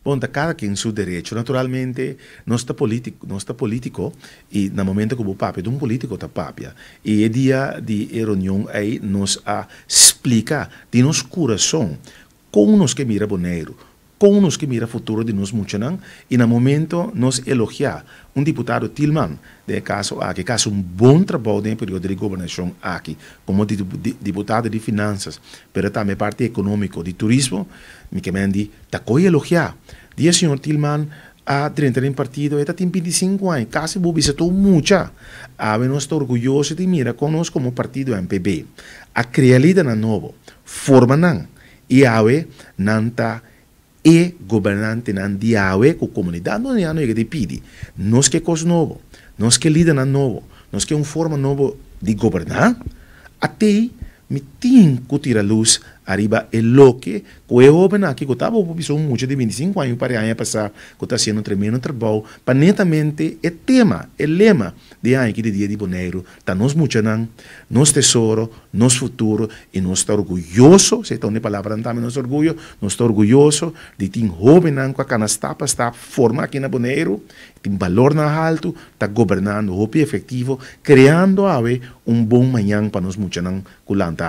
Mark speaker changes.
Speaker 1: Ponta cada quem seu direito. Naturalmente, nós está político e no momento que o papo é um político está papia. E o dia de reunião aí nos explica de nosso coração como nos que mira boneiro, como nos que mira futuro de nós muchanan e no momento nos elogiar um deputado Tillman de caso aqui caso um bom trabalho no período de governação aqui como deputado de finanças, pero também parte econômico de turismo, me que mendi tá coi elogiar. Dia senhor Tillman a 30 em partido, está tem 25 anos, quase vou visitar muita. Nós estamos orgulhosos de mirar conosco como partido MPB. A criar líder na novo, forma não, e nanta e governante nan diawe com comunidade não é que te pede nós que coisa novo nós que líder novo nós que forma novo de governar até me tem que tirar luz arriba e lo que o jovem aqui que estava opção muito de 25 anos para ano passar que está sendo um tremendo trabalho para netamente o tema o lema de ano que de dia de boneiro está nos muchanan nos tesouro nos futuro e nós está orgulhoso se está uma palavra também nos orgulho nós está orgulhoso de ter jovem com a canastapa está forma aqui na boneiro tem valor na alto está governando o efetivo criando um bom manhã para nos muchanan culanta